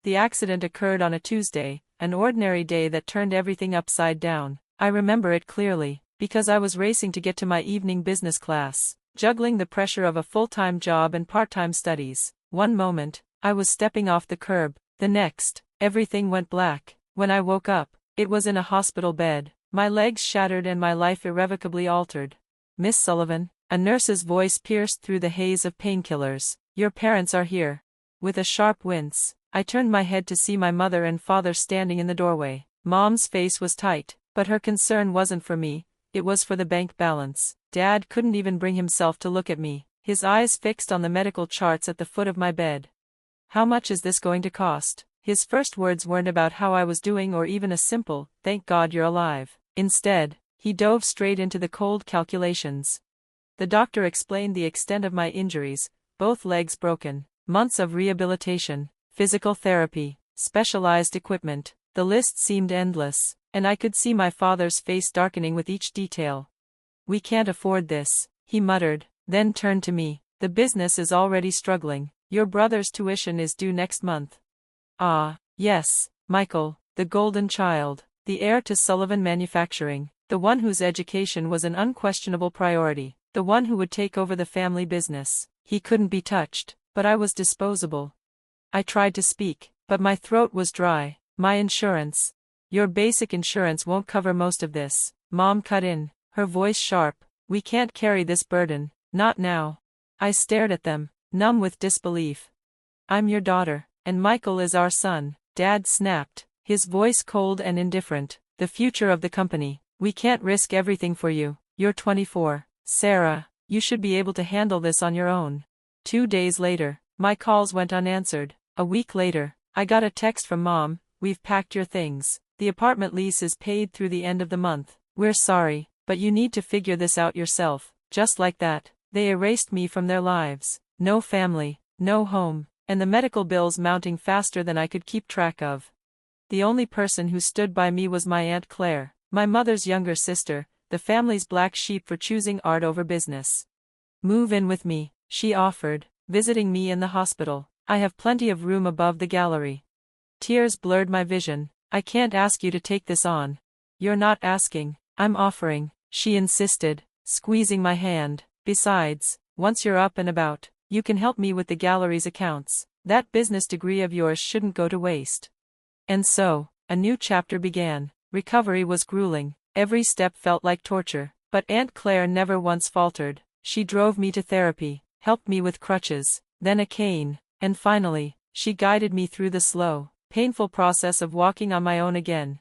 The accident occurred on a Tuesday, an ordinary day that turned everything upside down. I remember it clearly, because I was racing to get to my evening business class, juggling the pressure of a full-time job and part-time studies. One moment, I was stepping off the curb, the next, everything went black. When I woke up, it was in a hospital bed, my legs shattered and my life irrevocably altered. "Miss Sullivan," a nurse's voice pierced through the haze of painkillers, "your parents are here." With a sharp wince, I turned my head to see my mother and father standing in the doorway. Mom's face was tight, but her concern wasn't for me, it was for the bank balance. Dad couldn't even bring himself to look at me, his eyes fixed on the medical charts at the foot of my bed. "How much is this going to cost?" His first words weren't about how I was doing or even a simple, "Thank God you're alive." Instead, he dove straight into the cold calculations. The doctor explained the extent of my injuries, both legs broken, months of rehabilitation, physical therapy, specialized equipment. The list seemed endless, and I could see my father's face darkening with each detail. "We can't afford this," he muttered, then turned to me. "The business is already struggling. Your brother's tuition is due next month." Ah, yes, Michael, the golden child, the heir to Sullivan Manufacturing, the one whose education was an unquestionable priority, the one who would take over the family business. He couldn't be touched, but I was disposable. I tried to speak, but my throat was dry. "My insurance. Your basic insurance won't cover most of this," Mom cut in, her voice sharp. "We can't carry this burden, not now." I stared at them, numb with disbelief. "I'm your daughter, and Michael is our son," Dad snapped, his voice cold and indifferent. "The future of the company. We can't risk everything for you. You're 24, Sarah, you should be able to handle this on your own." 2 days later, my calls went unanswered. A week later, I got a text from Mom, "We've packed your things. The apartment lease is paid through the end of the month. We're sorry, but you need to figure this out yourself." Just like that, they erased me from their lives. No family, no home, and the medical bills mounting faster than I could keep track of. The only person who stood by me was my Aunt Claire, my mother's younger sister, the family's black sheep for choosing art over business. "Move in with me," she offered, visiting me in the hospital. "I have plenty of room above the gallery." Tears blurred my vision. "I can't ask you to take this on." "You're not asking, I'm offering," she insisted, squeezing my hand. "Besides, once you're up and about, you can help me with the gallery's accounts. That business degree of yours shouldn't go to waste." And so, a new chapter began. Recovery was grueling. Every step felt like torture, but Aunt Claire never once faltered. She drove me to therapy, helped me with crutches, then a cane, and finally, she guided me through the slow, painful process of walking on my own again.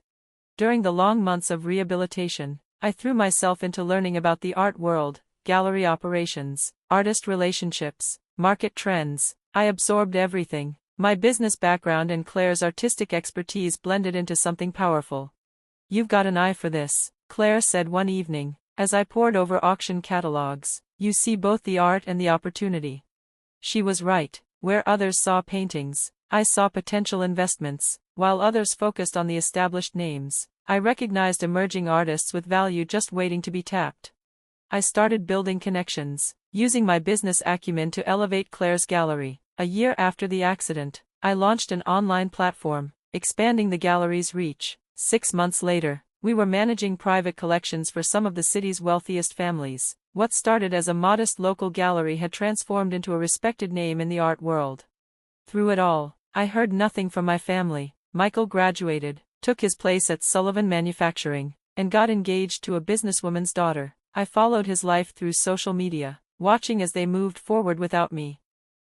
During the long months of rehabilitation, I threw myself into learning about the art world, gallery operations, artist relationships, market trends. I absorbed everything. My business background and Claire's artistic expertise blended into something powerful. "You've got an eye for this," Claire said one evening, as I pored over auction catalogs. "You see both the art and the opportunity." She was right. Where others saw paintings, I saw potential investments. While others focused on the established names, I recognized emerging artists with value just waiting to be tapped. I started building connections, using my business acumen to elevate Claire's gallery. A year after the accident, I launched an online platform, expanding the gallery's reach. 6 months later, we were managing private collections for some of the city's wealthiest families. What started as a modest local gallery had transformed into a respected name in the art world. Through it all, I heard nothing from my family. Michael graduated, took his place at Sullivan Manufacturing, and got engaged to a businesswoman's daughter. I followed his life through social media, watching as they moved forward without me.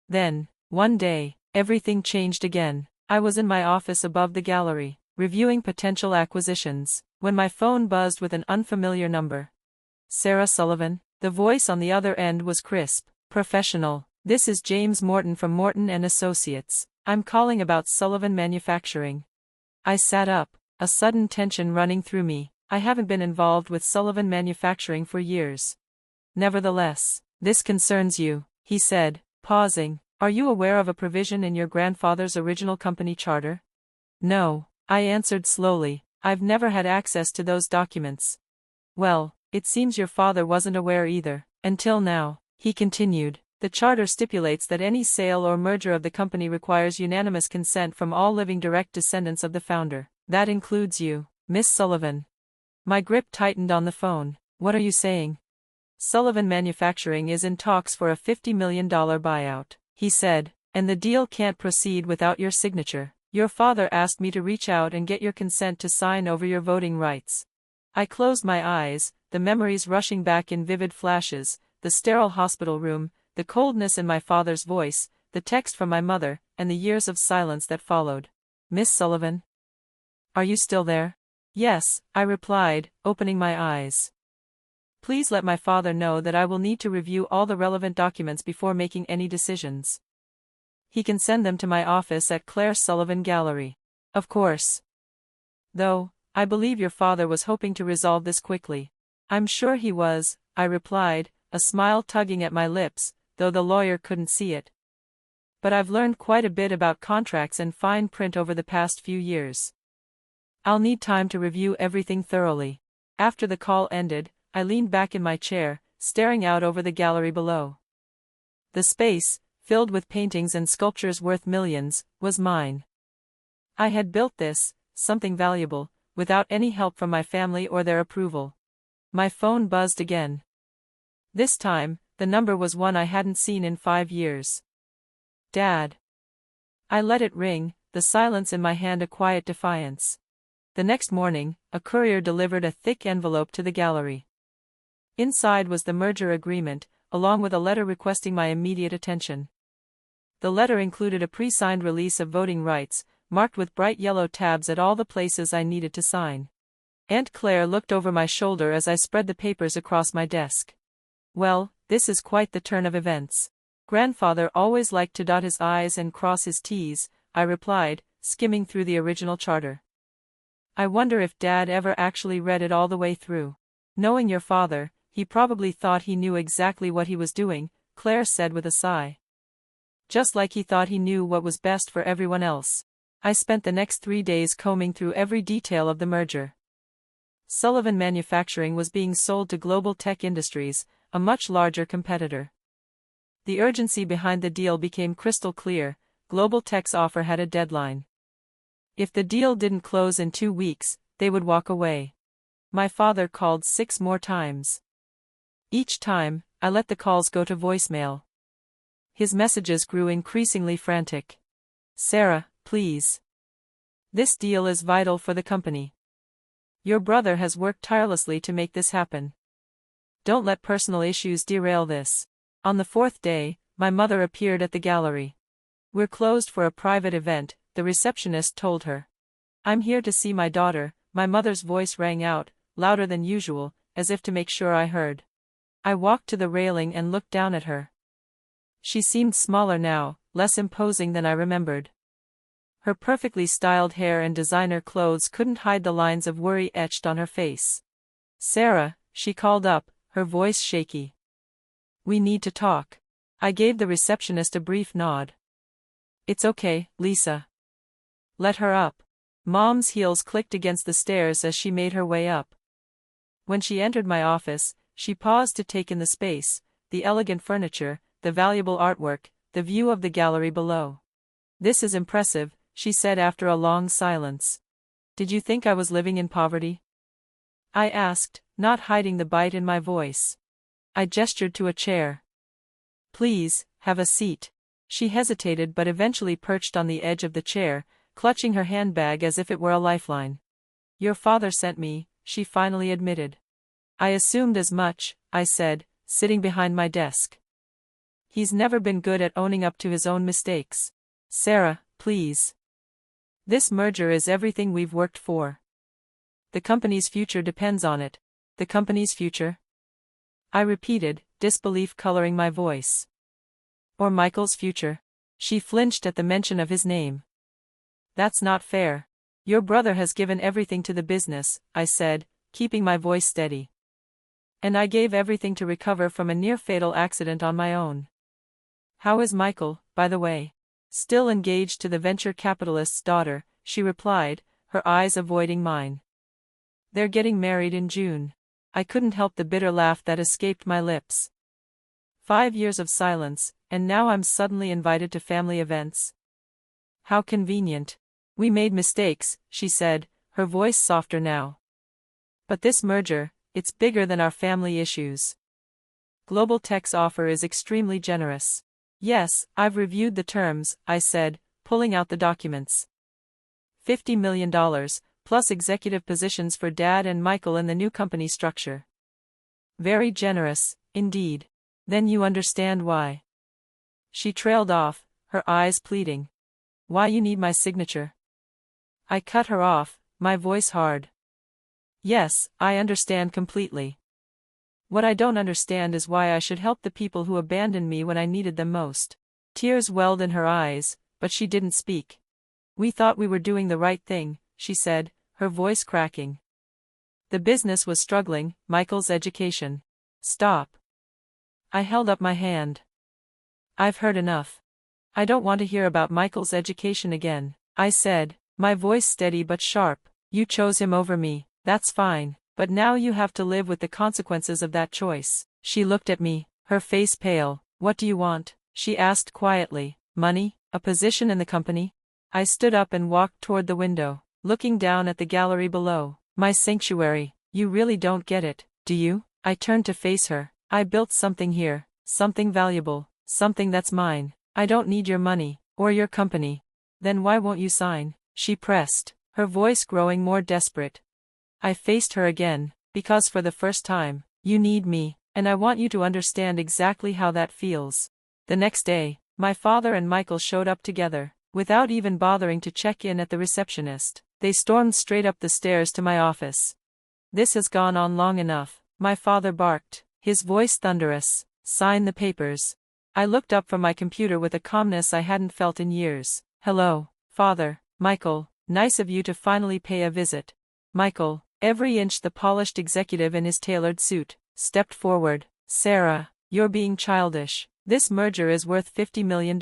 Then, one day, everything changed again. I was in my office above the gallery, reviewing potential acquisitions, when my phone buzzed with an unfamiliar number. "Sarah Sullivan?" The voice on the other end was crisp, professional. "This is James Morton from Morton & Associates. I'm calling about Sullivan Manufacturing." I sat up, a sudden tension running through me. I haven't been involved with Sullivan Manufacturing for years. "Nevertheless, this concerns you," he said, pausing. "Are you aware of a provision in your grandfather's original company charter?" "No," I answered slowly. "I've never had access to those documents." "Well, it seems your father wasn't aware either, until now," he continued. The charter stipulates that any sale or merger of the company requires unanimous consent from all living direct descendants of the founder. That includes you, Miss Sullivan. My grip tightened on the phone. What are you saying? Sullivan Manufacturing is in talks for a $50 million buyout, he said, and the deal can't proceed without your signature. Your father asked me to reach out and get your consent to sign over your voting rights. I closed my eyes, the memories rushing back in vivid flashes, the sterile hospital room, the coldness in my father's voice, the text from my mother, and the years of silence that followed. Miss Sullivan? Are you still there? Yes, I replied, opening my eyes. Please let my father know that I will need to review all the relevant documents before making any decisions. He can send them to my office at Claire Sullivan Gallery. Of course. Though, I believe your father was hoping to resolve this quickly. I'm sure he was, I replied, a smile tugging at my lips, though the lawyer couldn't see it. But I've learned quite a bit about contracts and fine print over the past few years. I'll need time to review everything thoroughly. After the call ended, I leaned back in my chair, staring out over the gallery below. The space, filled with paintings and sculptures worth millions, was mine. I had built this, something valuable, without any help from my family or their approval. My phone buzzed again. This time, the number was one I hadn't seen in 5 years. Dad. I let it ring, the silence in my hand a quiet defiance. The next morning, a courier delivered a thick envelope to the gallery. Inside was the merger agreement, along with a letter requesting my immediate attention. The letter included a pre-signed release of voting rights, marked with bright yellow tabs at all the places I needed to sign. Aunt Claire looked over my shoulder as I spread the papers across my desk. Well, this is quite the turn of events. Grandfather always liked to dot his I's and cross his T's, I replied, skimming through the original charter. I wonder if Dad ever actually read it all the way through. Knowing your father, he probably thought he knew exactly what he was doing, Claire said with a sigh. Just like he thought he knew what was best for everyone else. I spent the next 3 days combing through every detail of the merger. Sullivan Manufacturing was being sold to Global Tech Industries, a much larger competitor. The urgency behind the deal became crystal clear. Global Tech's offer had a deadline. If the deal didn't close in 2 weeks, they would walk away. My father called 6 more times. Each time, I let the calls go to voicemail. His messages grew increasingly frantic. Sarah, please. This deal is vital for the company. Your brother has worked tirelessly to make this happen. Don't let personal issues derail this. On the 4th day, my mother appeared at the gallery. We're closed for a private event, the receptionist told her. I'm here to see my daughter, my mother's voice rang out, louder than usual, as if to make sure I heard. I walked to the railing and looked down at her. She seemed smaller now, less imposing than I remembered. Her perfectly styled hair and designer clothes couldn't hide the lines of worry etched on her face. Sarah, she called up, her voice shaky. We need to talk. I gave the receptionist a brief nod. It's okay, Lisa. Let her up. Mom's heels clicked against the stairs as she made her way up. When she entered my office, she paused to take in the space, the elegant furniture, the valuable artwork, the view of the gallery below. This is impressive, she said after a long silence. Did you think I was living in poverty? I asked, not hiding the bite in my voice. I gestured to a chair. Please, have a seat. She hesitated but eventually perched on the edge of the chair, clutching her handbag as if it were a lifeline. Your father sent me, she finally admitted. I assumed as much, I said, sitting behind my desk. He's never been good at owning up to his own mistakes. Sarah, please. This merger is everything we've worked for. The company's future depends on it. The company's future? I repeated, disbelief coloring my voice. Or Michael's future? She flinched at the mention of his name. That's not fair. Your brother has given everything to the business, I said, keeping my voice steady. And I gave everything to recover from a near-fatal accident on my own. How is Michael, by the way? Still engaged to the venture capitalist's daughter, she replied, her eyes avoiding mine. They're getting married in June. I couldn't help the bitter laugh that escaped my lips. 5 years of silence, and now I'm suddenly invited to family events. How convenient. We made mistakes, she said, her voice softer now. But this merger, it's bigger than our family issues. Global Tech's offer is extremely generous. Yes, I've reviewed the terms, I said, pulling out the documents. $50 million, plus executive positions for Dad and Michael in the new company structure. Very generous, indeed. Then you understand why. She trailed off, her eyes pleading. Why you need my signature? I cut her off, my voice hard. Yes, I understand completely. What I don't understand is why I should help the people who abandoned me when I needed them most. Tears welled in her eyes, but she didn't speak. We thought we were doing the right thing, she said, her voice cracking. The business was struggling, Michael's education. Stop. I held up my hand. I've heard enough. I don't want to hear about Michael's education again, I said, my voice steady but sharp. You chose him over me, that's fine, but now you have to live with the consequences of that choice. She looked at me, her face pale. What do you want? She asked quietly. Money? A position in the company? I stood up and walked toward the window, looking down at the gallery below. My sanctuary. You really don't get it, do you? I turned to face her. I built something here, something valuable, something that's mine. I don't need your money, or your company. Then why won't you sign? She pressed, her voice growing more desperate. I faced her again, because for the first time, you need me, and I want you to understand exactly how that feels. The next day, my father and Michael showed up together, without even bothering to check in at the receptionist. They stormed straight up the stairs to my office. This has gone on long enough, my father barked, his voice thunderous. Sign the papers. I looked up from my computer with a calmness I hadn't felt in years. Hello, Father. Michael, nice of you to finally pay a visit. Michael, every inch the polished executive in his tailored suit, stepped forward. Sarah, you're being childish. This merger is worth $50 million.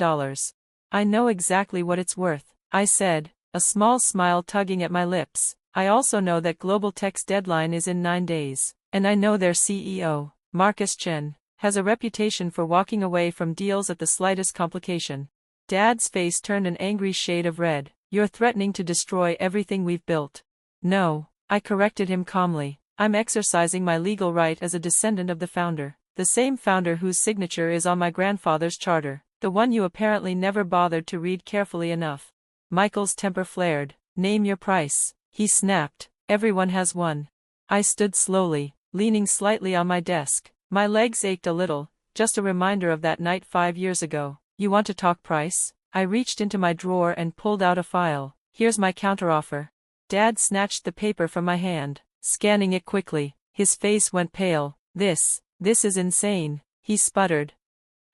I know exactly what it's worth, I said, a small smile tugging at my lips. I also know that Global Tech's deadline is in 9 days, and I know their CEO, Marcus Chen, has a reputation for walking away from deals at the slightest complication. Dad's face turned an angry shade of red. You're threatening to destroy everything we've built. No, I corrected him calmly. I'm exercising my legal right as a descendant of the founder, the same founder whose signature is on my grandfather's charter, the one you apparently never bothered to read carefully enough. Michael's temper flared. Name your price, he snapped. Everyone has one. I stood slowly, leaning slightly on my desk. My legs ached a little, just a reminder of that night 5 years ago. You want to talk price? I reached into my drawer and pulled out a file. Here's my counteroffer. Dad snatched the paper from my hand, scanning it quickly. His face went pale. This is insane, he sputtered.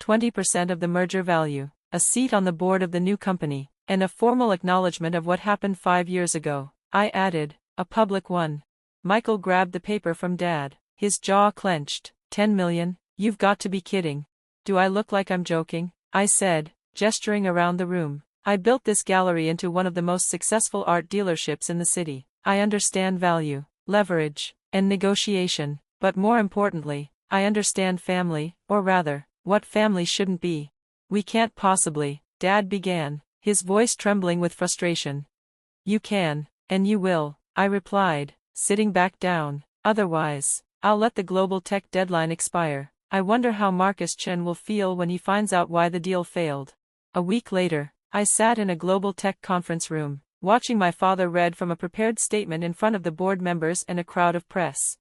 20% of the merger value, a seat on the board of the new company, and a formal acknowledgement of what happened 5 years ago. I added, a public one. Michael grabbed the paper from Dad, his jaw clenched. 10 million? You've got to be kidding. Do I look like I'm joking? I said, gesturing around the room. I built this gallery into one of the most successful art dealerships in the city. I understand value, leverage, and negotiation, but more importantly, I understand family, or rather, what family shouldn't be. We can't possibly, Dad began, his voice trembling with frustration. You can, and you will, I replied, sitting back down. Otherwise, I'll let the Global Tech deadline expire. I wonder how Marcus Chen will feel when he finds out why the deal failed. A week later, I sat in a Global Tech conference room, watching my father read from a prepared statement in front of the board members and a crowd of press.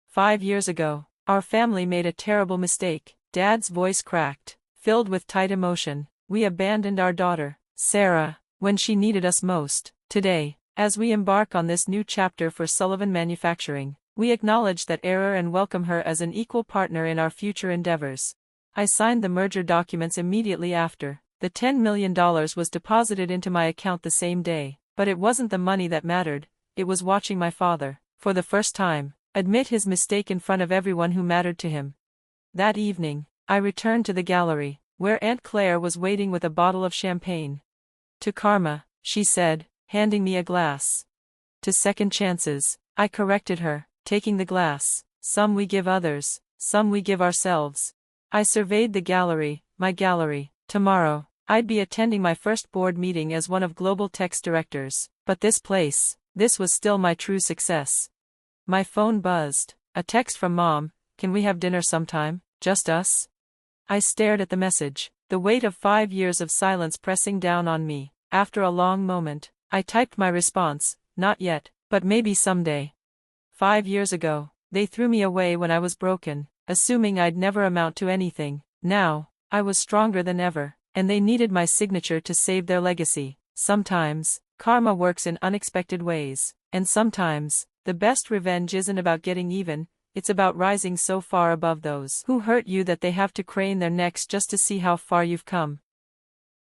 5 years ago, our family made a terrible mistake. Dad's voice cracked, filled with tight emotion. We abandoned our daughter, Sarah, when she needed us most. Today, as we embark on this new chapter for Sullivan Manufacturing, we acknowledge that error and welcome her as an equal partner in our future endeavors. I signed the merger documents immediately after. The $10 million was deposited into my account the same day, but it wasn't the money that mattered, it was watching my father, for the first time, admit his mistake in front of everyone who mattered to him. That evening, I returned to the gallery, where Aunt Claire was waiting with a bottle of champagne. To karma, she said, handing me a glass. To second chances, I corrected her, taking the glass. Some we give others, some we give ourselves. I surveyed the gallery, my gallery. Tomorrow, I'd be attending my first board meeting as one of Global Tech's directors. But this place, this was still my true success. My phone buzzed. A text from Mom, "Can we have dinner sometime? Just us?" I stared at the message, the weight of 5 years of silence pressing down on me. After a long moment, I typed my response, "Not yet, but maybe someday." 5 years ago, they threw me away when I was broken, assuming I'd never amount to anything. Now, I was stronger than ever, and they needed my signature to save their legacy. Sometimes, karma works in unexpected ways, and sometimes, the best revenge isn't about getting even, it's about rising so far above those who hurt you that they have to crane their necks just to see how far you've come.